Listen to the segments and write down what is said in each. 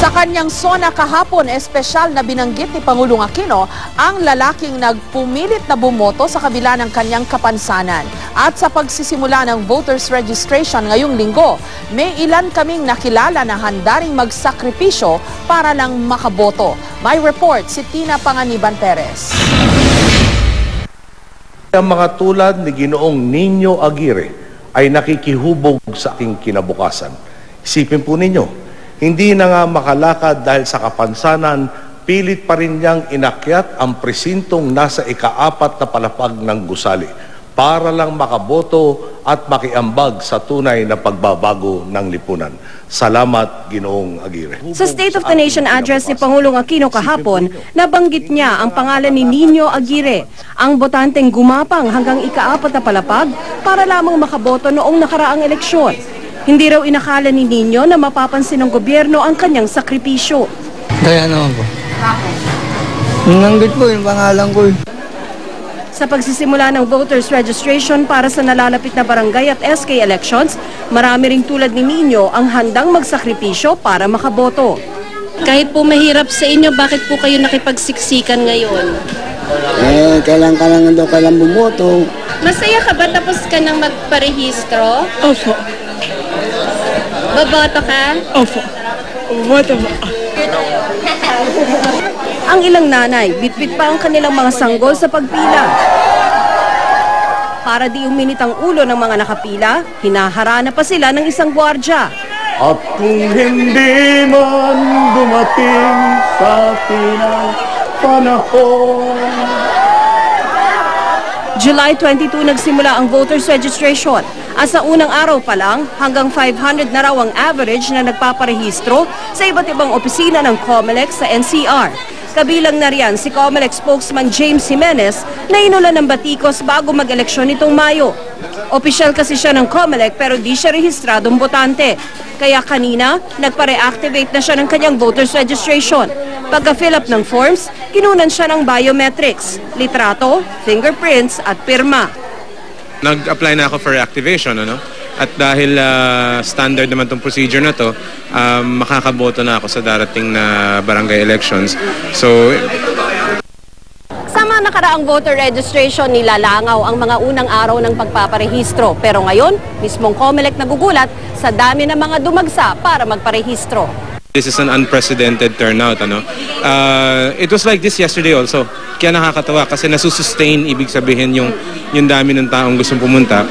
Sa kanyang sona kahapon, espesyal na binanggit ni Pangulong Aquino ang lalaking nagpumilit na bumoto sa kabila ng kanyang kapansanan. At sa pagsisimula ng voters registration ngayong linggo, may ilan kaming nakilala na handa ring magsakripisyo para lang makaboto. May report si Tina Panganiban Perez. Ang mga tulad ni Ginoong Nino Aguirre ay nakikihubog sa aking kinabukasan. Isipin po ninyo, hindi na nga makalakad dahil sa kapansanan, pilit pa rin niyang inakyat ang presintong nasa ika-4 na palapag ng gusali para lang makaboto at makiambag sa tunay na pagbabago ng lipunan. Salamat, Ginoong Aguirre. Sa State of the Nation address ni Pangulong Aquino kahapon, nabanggit niya ang pangalan ni Nino Aguirre, ang botanteng gumapang hanggang ika-4 na palapag para lamang makaboto noong nakaraang eleksyon. Hindi raw inakala ni Nino na mapapansin ng gobyerno ang kanyang sakripisyo. Kaya naman po. Nanggit po yung pangalan ko. Sa pagsisimula ng voters registration para sa nalalapit na barangay at SK elections, marami ring tulad ni Nino ang handang magsakripisyo para makaboto. Kahit po mahirap sa inyo, bakit po kayo nakipagsiksikan ngayon? Kailangan daw bumoto. Masaya ka ba tapos ka nang magparehistro? Opo. Baboto ka? Opo. Boto po. Ang ilang nanay, bitbit pa ang kanilang mga sanggol sa pagpila. Para di uminit ang ulo ng mga nakapila, hinaharana pa sila ng isang gwardya. At kung hindi man dumating sa panahon. July 22 nagsimula ang voters registration. At sa unang araw pa lang, hanggang 500 na raw ang average na nagpaparehistro sa iba't ibang opisina ng COMELEC sa NCR. Kabilang na riyan si COMELEC spokesman James Jimenez na inulan ng batikos bago mag-eleksyon nitong Mayo. Opisyal kasi siya ng COMELEC pero di siya rehistradong botante. Kaya kanina, nagpa-reactivate na siya ng kanyang voters registration. Pagka-fill up ng forms, kinunan siya ng biometrics, litrato, fingerprints at pirma. Nag-apply na ako for reactivation, ano? At dahil standard naman itong procedure na to, makakaboto na ako sa darating na barangay elections. So, Sa mga nakaraang voter registration, nilalangaw ang mga unang araw ng pagpaparehistro. Pero ngayon, mismong COMELEC nagugulat sa dami ng mga dumagsa para magparehistro. this is an unprecedented turnout, ano? It was like this yesterday also. Kaya nakakatawa kasi nasusustain, ibig sabihin yung dami ng taong gustong pumunta.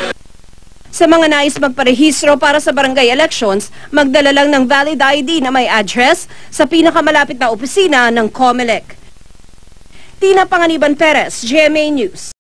Sa mga nais magparehistro para sa barangay elections, magdala lang ng valid ID na may address sa pinakamalapit na opisina ng COMELEC. Tina Panganiban Perez, GMA News.